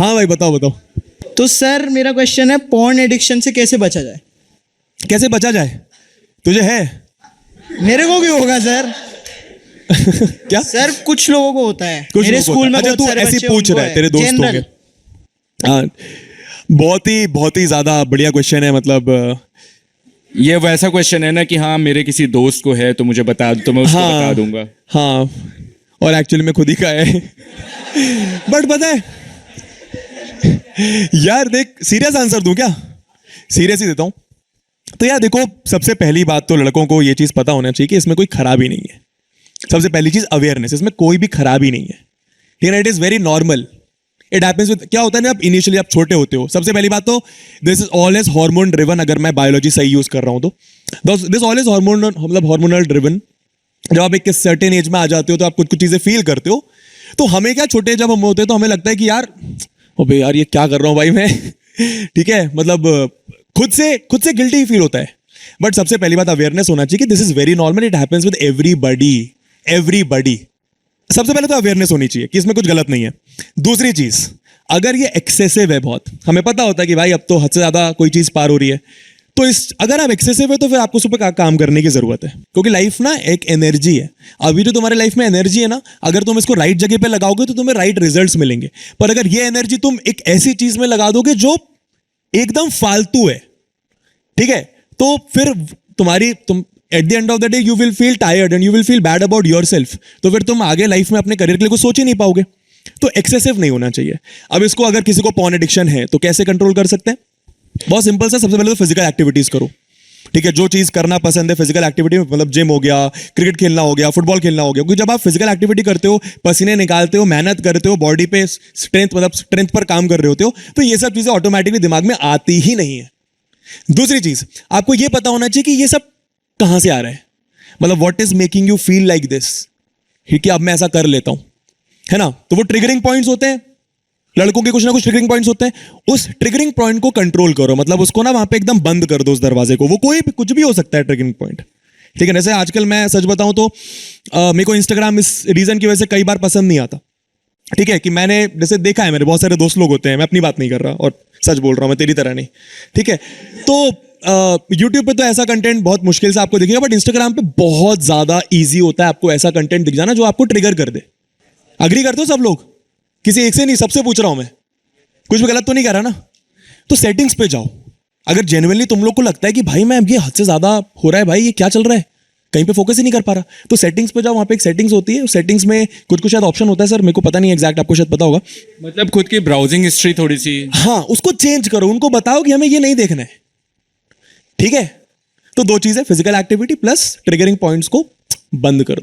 हाँ भाई बताओ बताओ। तो सर मेरा क्वेश्चन है, पॉर्न एडिक्शन से कैसे बचा जाए? कैसे बचा जाए? तुझे है? मेरे को भी होगा सर। क्या? सर कुछ लोगों को होता है, कुछ मेरे लोगों को स्कूल में होता है। अच्छा, बहुत तू सारे ऐसे बच्चे पूछ उनको रहा है, तेरे दोस्त जनरल। होंगे। हाँ, बहुत ही ज्यादा बढ़िया क्वेश्चन है। मतलब ये वैसा क्वेश्चन है ना कि हाँ मेरे किसी दोस्त को है तो मुझे बता दो, तो मैं उसको बता दूंगा। हाँ, और एक्चुअली में खुद ही का है। बट पता है यार, देख सीरियस आंसर दूं क्या? सीरियस ही देता हूं। तो यार देखो, सबसे पहली बात तो लड़कों को ये चीज पता होना चाहिए कि इसमें कोई खराबी नहीं है। सबसे पहली चीज अवेयरनेस, इसमें कोई भी खराबी नहीं है। ठीक है, it is very normal. It happens with, क्या होता है ना, आप इनिशियली आप छोटे होते हो। सबसे पहली बात तो this is always hormone driven, अगर मैं बायोलॉजी सही यूज कर रहा हूं तो दिस ऑलवेज हार्मोन, मतलब हार्मोनल ड्रिवन। जब आप एक सर्टेन एज में आ जाते हो तो आप कुछ कुछ चीजें फील करते हो। तो हमें क्या, छोटे जब हम होते हैं तो हमें लगता है कि यार अबे यार ये क्या कर रहा हूं भाई मैं। ठीक है, मतलब खुद से गिल्टी फील होता है। बट सबसे पहली बात अवेयरनेस होना चाहिए कि this is very normal, it happens with everybody. सबसे पहले तो अवेयरनेस होनी चाहिए कि इसमें कुछ गलत नहीं है। दूसरी चीज, अगर ये एक्सेसिव है बहुत, हमें पता होता है कि भाई अब तो हद से ज्यादा कोई चीज पार हो रही है, तो अगर आप एक्सेसिव है तो फिर आपको उस पर काम करने की जरूरत है। क्योंकि लाइफ ना एक एनर्जी है। अभी जो तुम्हारे लाइफ में एनर्जी है ना, अगर तुम इसको राइट जगह पे लगाओगे तो तुम्हें राइट रिजल्ट्स मिलेंगे। पर अगर ये एनर्जी तुम एक ऐसी चीज में लगा दोगे जो एकदम फालतू है, ठीक है, तो फिर तुम at the end of the day you will feel tired and you will feel bad about yourself. तो फिर तुम आगे लाइफ में अपने करियर के लिए कुछ सोच ही नहीं पाओगे। तो एक्सेसिव नहीं होना चाहिए। अब इसको, अगर किसी को पॉर्न एडिक्शन है तो कैसे कंट्रोल कर सकते हैं? बहुत सिंपल सा, सबसे पहले तो फिजिकल एक्टिविटीज करो। ठीक है, जो चीज करना पसंद है फिजिकल एक्टिविटी, मतलब जिम हो गया, क्रिकेट खेलना हो गया, फुटबॉल खेलना हो गया। क्योंकि जब आप फिजिकल एक्टिविटी करते हो, पसीने निकालते हो, मेहनत करते हो, बॉडी पे स्ट्रेंथ पर काम कर रहे होते हो, तो ये सब चीजें ऑटोमेटिकली दिमाग में आती ही नहीं है। दूसरी चीज, आपको ये पता होना चाहिए कि ये सब कहां से आ रहा है। मतलब what is making you feel like this, कि अब मैं ऐसा कर लेता हूं, है ना। तो वो ट्रिगरिंग पॉइंट्स होते हैं, लड़कों के कुछ ना कुछ ट्रिगरिंग पॉइंट्स होते हैं। उस ट्रिगरिंग पॉइंट को कंट्रोल करो, मतलब उसको ना वहां पे एकदम बंद कर दो, उस दरवाजे को। वो कोई भी कुछ भी हो सकता है ट्रिगरिंग पॉइंट। ठीक है, जैसे आजकल मैं सच बताऊं तो मेरे को इंस्टाग्राम इस रीजन की वजह से कई बार पसंद नहीं आता। ठीक है, कि मैंने जैसे देखा है, मेरे बहुत सारे दोस्त लोग होते हैं, मैं अपनी बात नहीं कर रहा और सच बोल रहा हूं, मैं तेरी तरह नहीं। ठीक है, तो यूट्यूब पे तो ऐसा कंटेंट बहुत मुश्किल से आपको दिखेगा, बट इंस्टाग्राम पे बहुत ज्यादा ईजी होता है आपको ऐसा कंटेंट दिख जाना जो आपको ट्रिगर कर दे। अग्री करते हो सब लोग? किसी एक से नहीं, सबसे पूछ रहा हूं मैं, कुछ भी गलत तो नहीं कर रहा ना? तो सेटिंग्स पे जाओ। अगर जेन्युइनली तुम लोग को लगता है कि भाई मैं ये हद से ज्यादा हो रहा है, भाई ये क्या चल रहा है, कहीं पे फोकस ही नहीं कर पा रहा, तो सेटिंग्स पे जाओ। वहां पे एक सेटिंग्स होती है, सेटिंग्स में कुछ कुछ शायद ऑप्शन होता है, सर मेरे को पता नहीं एग्जैक्ट, आपको शायद पता होगा। मतलब खुद की ब्राउजिंग हिस्ट्री थोड़ी सी, हाँ, उसको चेंज करो, उनको बताओ कि हमें ये नहीं देखना है। ठीक है, तो दो चीजें, physical activity plus triggering points को बंद कर दो।